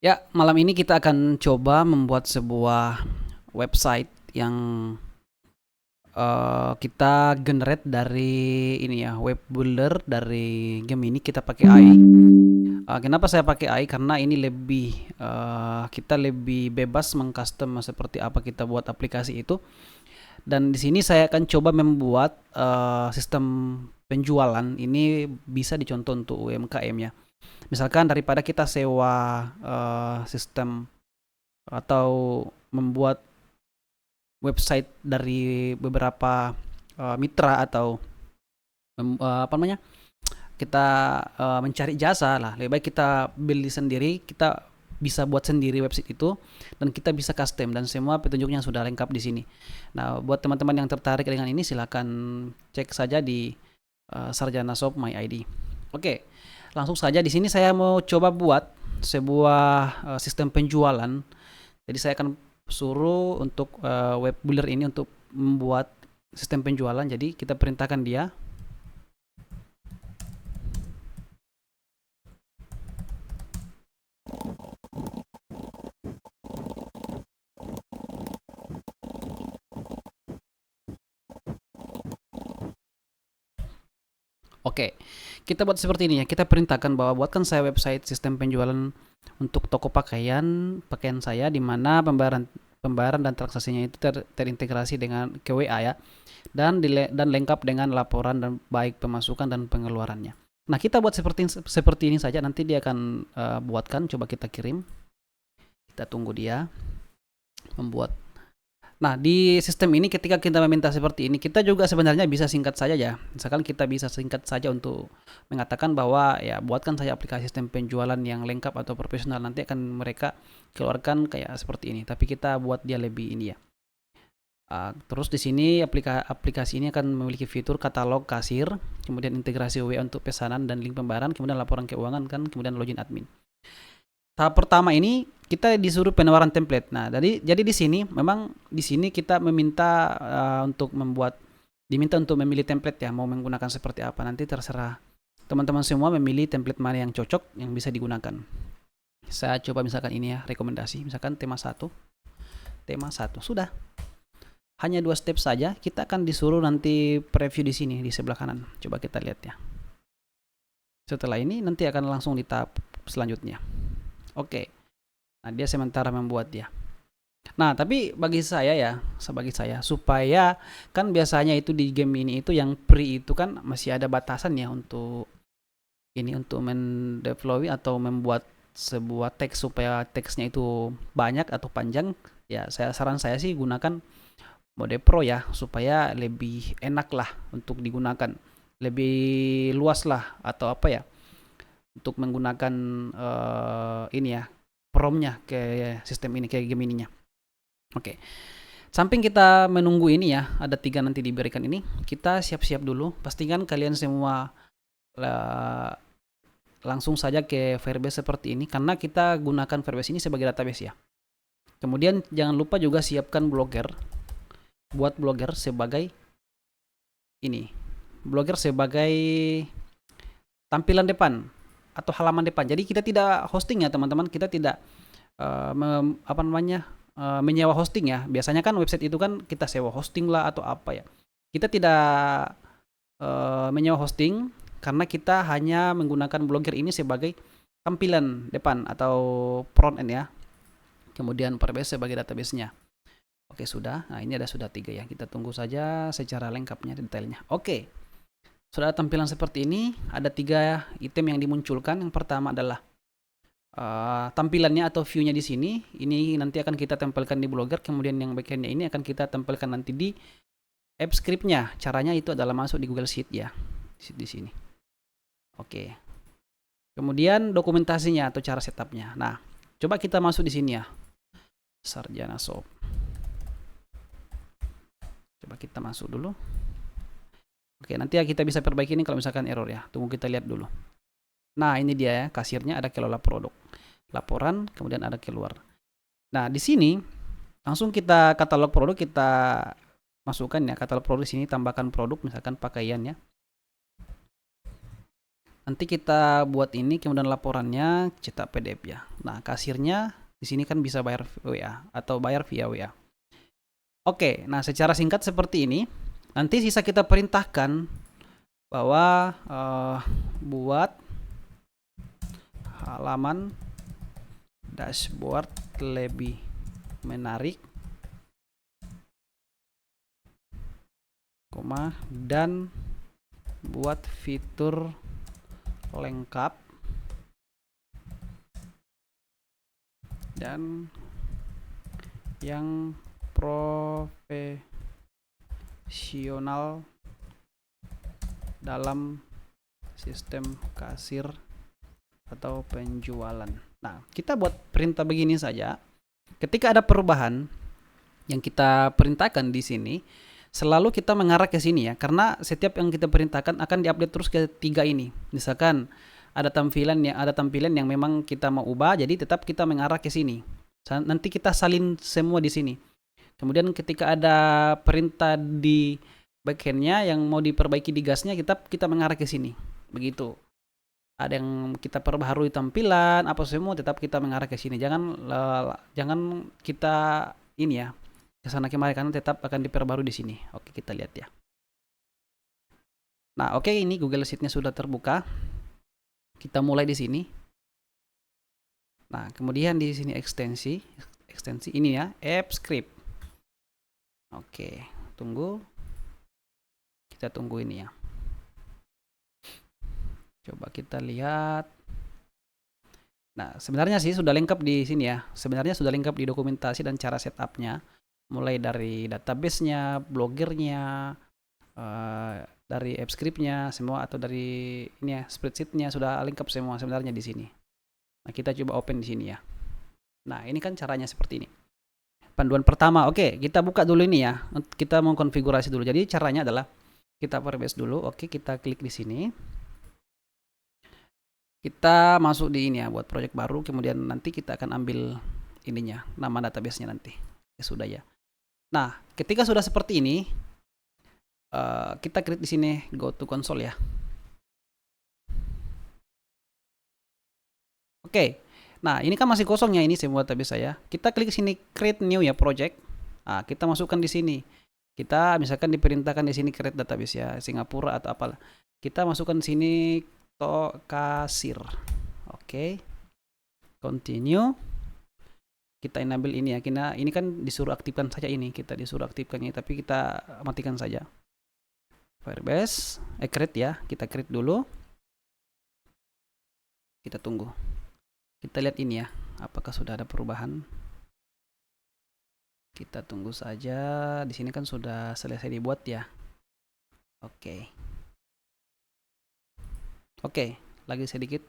Ya, malam ini kita akan coba membuat sebuah website yang kita generate dari ini ya, web builder dari game ini kita pakai AI. Kenapa saya pakai AI? Karena ini kita lebih bebas mengcustom seperti apa kita buat aplikasi itu. Dan di sini saya akan coba membuat sistem penjualan ini bisa dicontoh untuk UMKM ya. Misalkan daripada kita sewa sistem atau membuat website dari beberapa mitra atau apa namanya, kita mencari jasa lah, lebih baik kita beli sendiri, kita bisa buat sendiri website itu dan kita bisa custom dan semua petunjuknya sudah lengkap di sini. Nah, buat teman-teman yang tertarik dengan ini silahkan cek saja di Sarjana Shop My ID. Oke, langsung saja di sini saya mau coba buat sebuah sistem penjualan. Jadi saya akan suruh untuk web builder ini untuk membuat sistem penjualan. Jadi kita perintahkan dia. Oke, kita buat seperti ini ya. Kita perintahkan bahwa buatkan saya website sistem penjualan untuk toko pakaian saya di mana pembayaran dan transaksinya itu terintegrasi dengan ke WA ya, dan lengkap dengan laporan dan baik pemasukan dan pengeluarannya. Nah, kita buat seperti ini saja, nanti dia akan buatkan. Coba kita kirim. Kita tunggu dia membuat. Nah, di sistem ini ketika kita meminta seperti ini, kita juga sebenarnya bisa singkat saja ya. Misalkan kita bisa singkat saja untuk mengatakan bahwa ya buatkan saya aplikasi sistem penjualan yang lengkap atau profesional. Nanti akan mereka keluarkan kayak seperti ini. Tapi kita buat dia lebih ini ya. Terus di sini aplikasi ini akan memiliki fitur katalog kasir, kemudian integrasi WA untuk pesanan dan link pembayaran, kemudian laporan keuangan kan, kemudian login admin. Tahap pertama ini kita disuruh penawaran template. Nah, jadi di sini kita diminta untuk memilih template ya, mau menggunakan seperti apa. Nanti terserah teman-teman semua memilih template mana yang cocok yang bisa digunakan. Saya coba misalkan ini ya, rekomendasi, misalkan tema 1. Sudah. Hanya 2 step saja, kita akan disuruh nanti preview di sini di sebelah kanan. Coba kita lihat ya. Setelah ini nanti akan langsung di tahap selanjutnya. Oke. Nah, dia sementara membuat dia. Nah, tapi sebagai saya supaya kan biasanya itu di game ini itu yang free itu kan masih ada batasan ya untuk mendevelop atau membuat sebuah teks supaya teksnya itu banyak atau panjang. Ya, saran saya sih gunakan mode pro ya supaya lebih enak lah untuk digunakan, lebih luas lah atau apa ya untuk menggunakan ini ya promnya ke sistem ini, ke game ininya. Oke, samping kita menunggu ini ya, ada 3 nanti diberikan ini, kita siap-siap dulu. Pastikan kalian semua langsung saja ke Firebase seperti ini karena kita gunakan Firebase ini sebagai database ya. Kemudian jangan lupa juga siapkan blogger. Buat blogger sebagai ini. Blogger sebagai tampilan depan atau halaman depan. Jadi kita tidak hosting ya teman-teman, kita tidak menyewa hosting ya. Biasanya kan website itu kan kita sewa hosting lah atau apa ya. Kita tidak menyewa hosting karena kita hanya menggunakan blogger ini sebagai tampilan depan atau front end ya. Kemudian Firebase sebagai database-nya. Oke, sudah. Nah, ini sudah 3 ya. Kita tunggu saja secara lengkapnya detailnya. Oke. Sudah tampilan seperti ini, ada 3 item yang dimunculkan. Yang pertama adalah tampilannya atau view-nya di sini. Ini nanti akan kita tempelkan di Blogger, kemudian yang bagiannya ini akan kita tempelkan nanti di AppScript-nya. Caranya itu adalah masuk di Google Sheet ya. Di sini. Oke. Kemudian dokumentasinya atau cara setupnya. Nah, coba kita masuk di sini ya. Sarjana Shop. Coba kita masuk dulu. Oke, nanti ya kita bisa perbaiki ini kalau misalkan error ya. Tunggu kita lihat dulu. Nah, ini dia ya, kasirnya ada kelola produk. Laporan, kemudian ada keluar. Nah, di sini langsung kita katalog produk kita masukkan ya. Katalog produk di sini tambahkan produk misalkan pakaian ya. Nanti kita buat ini, kemudian laporannya cetak PDF ya. Nah, kasirnya di sini kan bisa bayar WA atau bayar via WA. Oke, nah secara singkat seperti ini. Nanti sisa kita perintahkan bahwa buat halaman dashboard lebih menarik, dan buat fitur lengkap dan yang profesional dalam sistem kasir atau penjualan. Nah, kita buat perintah begini saja. Ketika ada perubahan yang kita perintahkan di sini, selalu kita mengarah ke sini ya, karena setiap yang kita perintahkan akan diupdate terus ke 3 ini. Misalkan ada tampilan yang memang kita mau ubah, jadi tetap kita mengarah ke sini. Nanti kita salin semua di sini. Kemudian ketika ada perintah di backendnya yang mau diperbaiki di gasnya, kita mengarah ke sini. Begitu. Ada yang kita perbaharui tampilan, apa semua tetap kita mengarah ke sini. Jangan kita ini ya, kesana kemari, karena tetap akan diperbarui di sini. Oke, kita lihat ya. Nah, oke, ini Google Sheet-nya sudah terbuka. Kita mulai di sini. Nah, kemudian di sini ekstensi ini ya, App Script. Oke, tunggu. Kita tunggu ini ya. Coba kita lihat. Nah, sebenarnya sih sudah lengkap di sini ya. Sebenarnya sudah lengkap di dokumentasi dan cara setupnya. Mulai dari database-nya, blogernya, dari app script-nya, semua, atau dari ini ya, spreadsheet-nya sudah lengkap semua sebenarnya di sini. Nah, kita coba open di sini ya. Nah, ini kan caranya seperti ini. Panduan pertama, oke, kita buka dulu ini ya. Kita mau konfigurasi dulu. Jadi caranya adalah kita Firebase dulu. Oke, kita klik di sini. Kita masuk di ini ya, buat project baru, kemudian nanti kita akan ambil ininya, nama database-nya nanti. Ya sudah ya. Nah, ketika sudah seperti ini, kita create di sini go to console ya. Oke. Nah, ini kan masih kosong ya, ini semua database saya. Kita klik sini create new ya project. Nah, kita masukkan di sini. Kita misalkan diperintahkan di sini create database ya, Singapura atau apalah. Kita masukkan di sini kasir. Oke. Continue. Kita enable ini ya. Ini kan disuruh aktifkan saja ini. Kita disuruh aktifkan ini, tapi kita matikan saja. Firebase, create ya. Kita create dulu. Kita tunggu. Kita lihat ini ya. Apakah sudah ada perubahan? Kita tunggu saja. Di sini kan sudah selesai dibuat ya. Oke. Oke, lagi sedikit.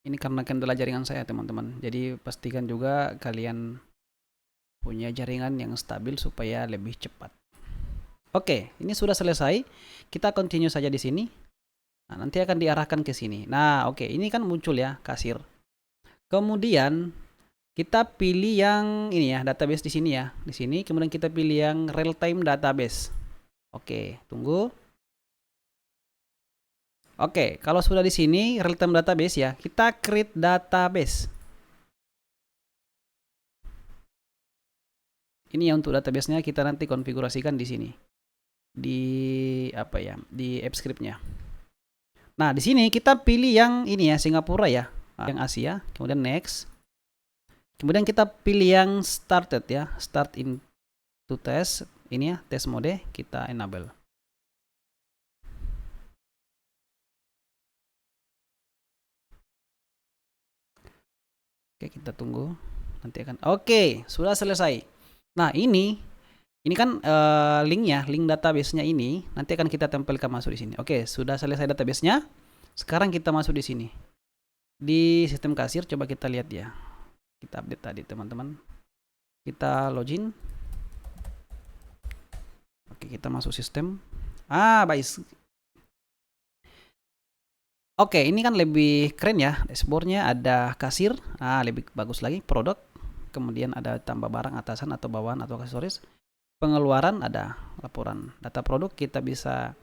Ini karena kendala jaringan saya, teman-teman. Jadi pastikan juga kalian punya jaringan yang stabil supaya lebih cepat. Oke, ini sudah selesai. Kita continue saja di sini. Nah, nanti akan diarahkan ke sini. Nah, oke, ini kan muncul ya, kasir. Kemudian kita pilih yang ini ya, database di sini ya. Di sini, kemudian kita pilih yang real time database. Oke, tunggu. Oke, kalau sudah di sini real time database ya, kita create database. Ini ya untuk database-nya, kita nanti konfigurasikan di sini. Di apa ya? Di app script-nya. Nah, di sini kita pilih yang ini ya, Singapura ya, yang Asia, kemudian next. Kemudian kita pilih yang started ya, start into test. Ini ya, test mode, kita enable. Oke, kita tunggu. Nanti akan. Oke, sudah selesai. Nah, ini kan linknya, link database-nya ini nanti akan kita tempelkan masuk di sini. Oke, sudah selesai database-nya. Sekarang kita masuk di sini. Di sistem kasir, coba kita lihat ya. Kita update tadi, teman-teman. Kita login. Oke, kita masuk sistem. Baik. Oke, ini kan lebih keren ya. Dashboard-nya ada kasir. Lebih bagus lagi. Produk. Kemudian ada tambah barang atasan atau bawahan atau aksesoris. pengeluaran ada laporan. Data produk kita bisa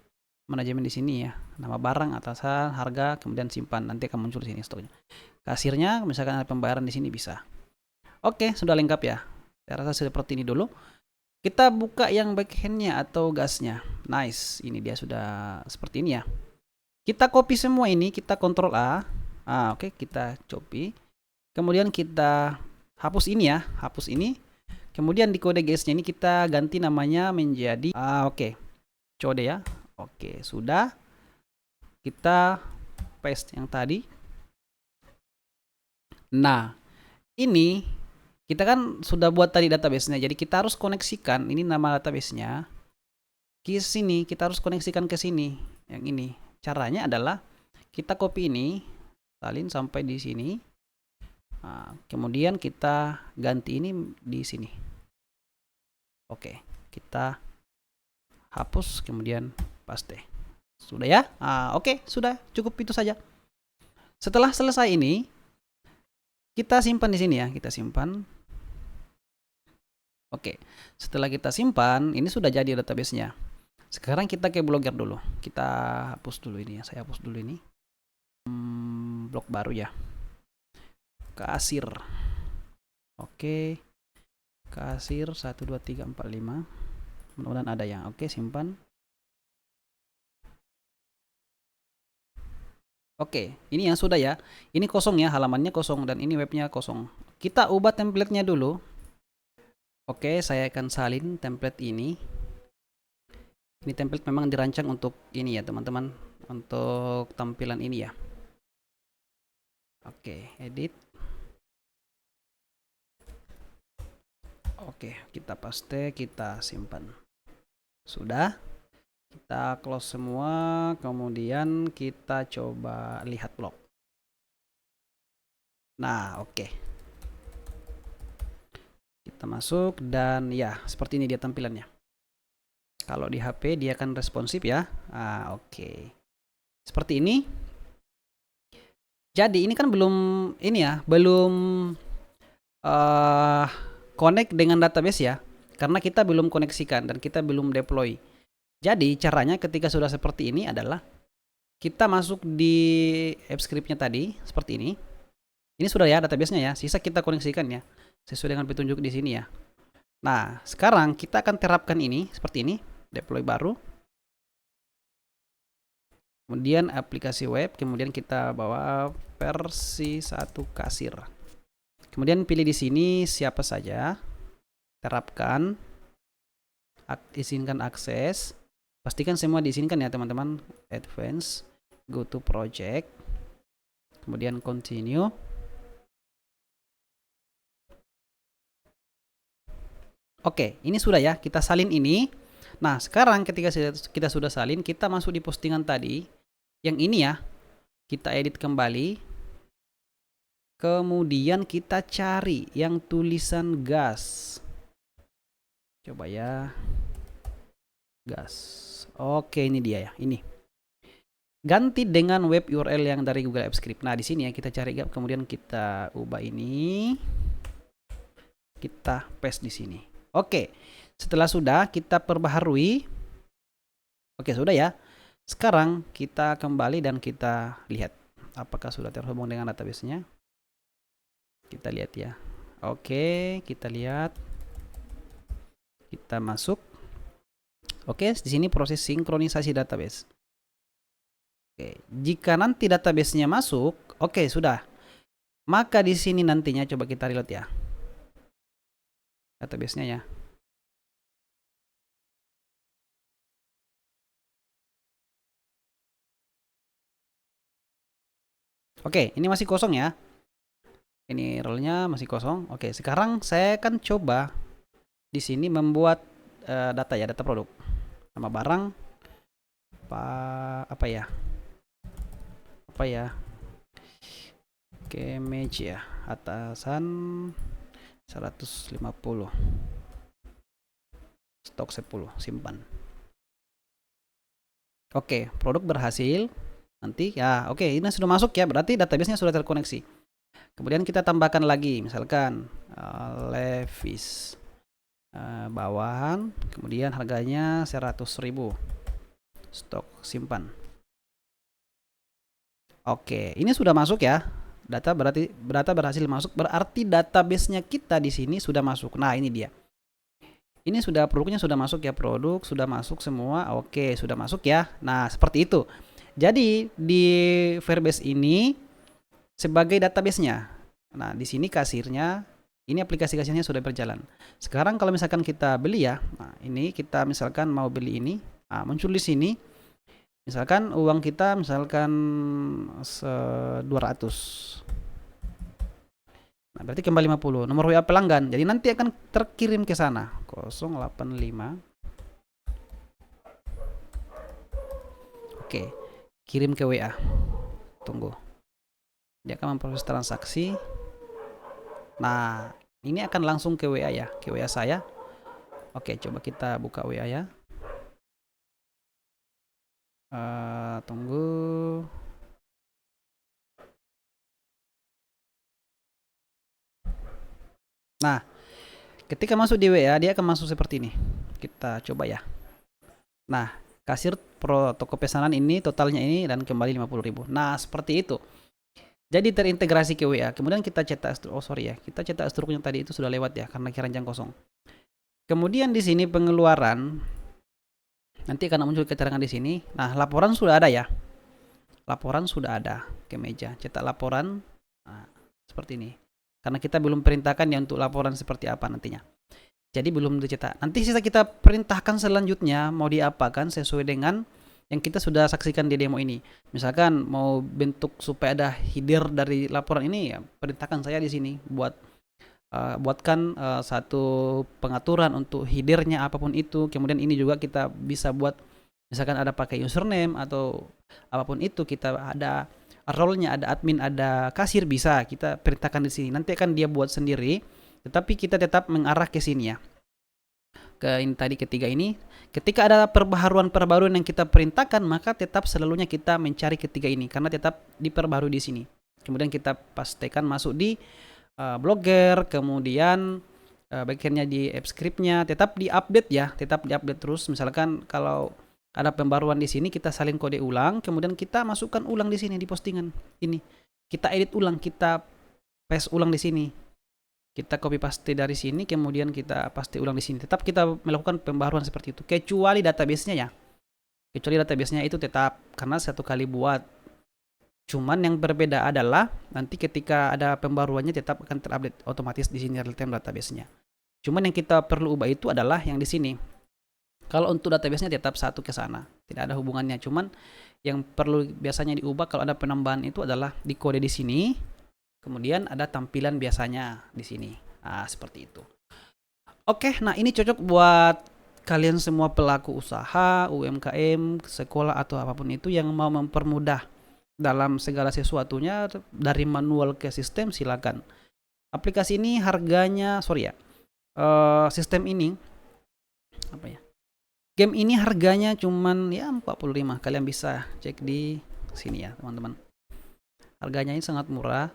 manajemen di sini ya. Nama barang, atasan, harga, kemudian simpan. Nanti akan muncul di sini stoknya. Kasirnya, misalkan ada pembayaran di sini bisa. Oke, sudah lengkap ya. Saya rasa seperti ini dulu. Kita buka yang backendnya atau gasnya. Nice, ini dia sudah seperti ini ya. Kita copy semua ini, kita Ctrl A. Oke, kita copy. Kemudian kita hapus ini ya, hapus ini. Kemudian di kode GS-nya ini kita ganti namanya menjadi oke. Code ya. Oke, sudah. Kita paste yang tadi. Nah, ini kita kan sudah buat tadi database-nya. Jadi kita harus koneksikan ini nama database-nya ke sini. Kita harus koneksikan ke sini. Yang ini. Caranya adalah kita copy ini, salin sampai di sini. Kemudian kita ganti ini di sini. Oke, kita hapus kemudian paste. Sudah ya? Oke, sudah cukup itu saja. Setelah selesai ini, kita simpan di sini ya, kita simpan. Oke, setelah kita simpan, ini sudah jadi database-nya. Sekarang kita ke Blogger dulu. Kita hapus dulu ini ya, saya hapus dulu ini. Blog baru ya. Kasir. Oke. Kasir 1 2 3 4 5. Mudah-mudahan ada yang. Oke, simpan. Oke, ini yang sudah ya. Ini kosong ya, halamannya kosong dan ini webnya kosong. Kita ubah template-nya dulu. Oke, saya akan salin template ini. Ini template memang dirancang untuk ini ya, teman-teman. Untuk tampilan ini ya. Oke, edit. Oke, kita paste, kita simpan. Sudah. Kita close semua, kemudian kita coba lihat blog. Nah, oke. Kita masuk dan ya, seperti ini dia tampilannya. Kalau di HP dia akan responsif ya. Oke. Seperti ini. Jadi ini kan belum ini ya, belum connect dengan database ya, karena kita belum koneksikan dan kita belum deploy. Jadi caranya ketika sudah seperti ini adalah kita masuk di AppScript-nya tadi seperti ini. Ini sudah ya database-nya ya, sisa kita koneksikan ya sesuai dengan petunjuk di sini ya. Nah, sekarang kita akan terapkan ini seperti ini, deploy baru. Kemudian aplikasi web, kemudian kita bawa versi 1 kasir. Kemudian pilih di sini siapa saja, terapkan, izinkan akses, pastikan semua diizinkan ya teman-teman. Advance, go to project, kemudian continue. Oke, ini sudah ya, kita salin ini. Nah, sekarang ketika kita sudah salin, kita masuk di postingan tadi, yang ini ya, kita edit kembali. Kemudian kita cari yang tulisan gas. Coba ya. Gas. Oke, ini dia ya, ini. Ganti dengan web URL yang dari Google Apps Script. Nah, di sini ya kita cari gap, kemudian kita ubah ini. Kita paste di sini. Oke. Setelah sudah kita perbaharui. Oke, sudah ya. Sekarang kita kembali dan kita lihat apakah sudah terhubung dengan database-nya. Kita lihat ya. Oke, kita lihat. Kita masuk. Oke, di sini proses sinkronisasi database. Oke, jika nanti database-nya masuk, oke sudah. Maka di sini nantinya coba kita reload ya. Database-nya ya. Oke, ini masih kosong ya. Ini role-nya masih kosong. Oke, sekarang saya akan coba di sini membuat data ya, data produk. Nama barang apa ya? Apa ya? Image ya, atasan 150. Stok 10, simpan. Oke, produk berhasil. Nanti ya, oke, ini sudah masuk ya, berarti database-nya sudah terkoneksi. Kemudian kita tambahkan lagi, misalkan Levis. bawahan, kemudian harganya 100.000, stok simpan. Oke, ini sudah masuk ya. Data berhasil masuk, berarti database-nya kita di sini sudah masuk. Nah, ini dia. Ini sudah produknya sudah masuk ya, produk sudah masuk semua. Oke, sudah masuk ya. Nah, seperti itu. Jadi di Firebase ini sebagai database-nya. Nah, di sini kasirnya, ini aplikasi kasirnya sudah berjalan. Sekarang kalau misalkan kita beli ya, nah ini kita misalkan mau beli ini, nah, muncul di sini. Misalkan uang kita misalkan 200. Nah, berarti kembali 50. Nomor WA pelanggan. Jadi nanti akan terkirim ke sana. 085. Oke. Kirim ke WA. Tunggu. Dia akan memproses transaksi. Nah, ini akan langsung ke WA ya, ke WA saya. Oke, coba kita buka WA ya. Tunggu. Nah, ketika masuk di WA, dia akan masuk seperti ini. Kita coba ya. Nah, kasir pro toko pesanan ini totalnya ini dan kembali 50.000. Nah, seperti itu. Jadi terintegrasi ke WA. Kemudian kita cetak kita cetak struknya tadi itu sudah lewat ya karena keranjang kosong. Kemudian di sini pengeluaran nanti akan muncul keterangan di sini. Nah, laporan sudah ada ya. Laporan sudah ada ke meja. Cetak laporan. Nah, seperti ini. Karena kita belum perintahkan ya untuk laporan seperti apa nantinya. Jadi belum dicetak. Nanti sisa kita perintahkan selanjutnya mau diapakan sesuai dengan yang kita sudah saksikan di demo ini. Misalkan mau bentuk supaya ada header dari laporan ini ya perintahkan saya di sini buatkan satu pengaturan untuk headernya apapun itu. Kemudian ini juga kita bisa buat misalkan ada pakai username atau apapun itu, kita ada role-nya, ada admin, ada kasir, bisa kita perintahkan di sini. Nanti akan dia buat sendiri, tetapi kita tetap mengarah ke sini ya. Ke ini tadi ketiga ini. Ketika ada perbaharuan yang kita perintahkan, maka tetap selalunya kita mencari ketiga ini karena tetap diperbarui di sini. Kemudian kita pastikan masuk di Blogger, kemudian bagiannya di AppScript-nya tetap diupdate ya, tetap diupdate terus. Misalkan kalau ada pembaruan di sini kita salin kode ulang, kemudian kita masukkan ulang di sini di postingan ini. Kita edit ulang, kita paste ulang di sini. Kita copy paste dari sini, kemudian kita paste ulang di sini. Tetap kita melakukan pembaruan seperti itu. Kecuali database-nya ya. Kecuali database-nya itu tetap karena satu kali buat. Cuman yang berbeda adalah nanti ketika ada pembaruannya tetap akan terupdate otomatis di sini real time database-nya. Cuman yang kita perlu ubah itu adalah yang di sini. Kalau untuk database-nya tetap satu ke sana, tidak ada hubungannya. Cuman yang perlu biasanya diubah kalau ada penambahan itu adalah di kode di sini, kemudian ada tampilan biasanya di sini. Nah, seperti itu. Oke, nah ini cocok buat kalian semua pelaku usaha, UMKM, sekolah atau apapun itu yang mau mempermudah dalam segala sesuatunya dari manual ke sistem, silakan. Aplikasi ini harganya, sistem ini apa ya? Game ini harganya cuman ya 45. Kalian bisa cek di sini ya, teman-teman. Harganya ini sangat murah.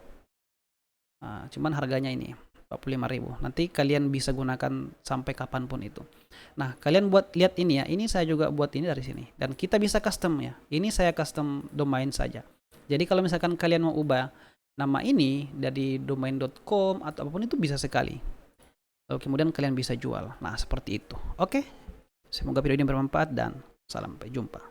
Cuman harganya ini 45.000. Nanti kalian bisa gunakan sampai kapanpun itu. Nah, kalian buat lihat ini ya. Ini saya juga buat ini dari sini. Dan kita bisa custom ya. Ini saya custom domain saja. Jadi kalau misalkan kalian mau ubah nama ini dari domain.com atau apapun itu bisa sekali. Lalu kemudian kalian bisa jual. Nah, seperti itu. Oke. Semoga video ini bermanfaat dan sampai jumpa.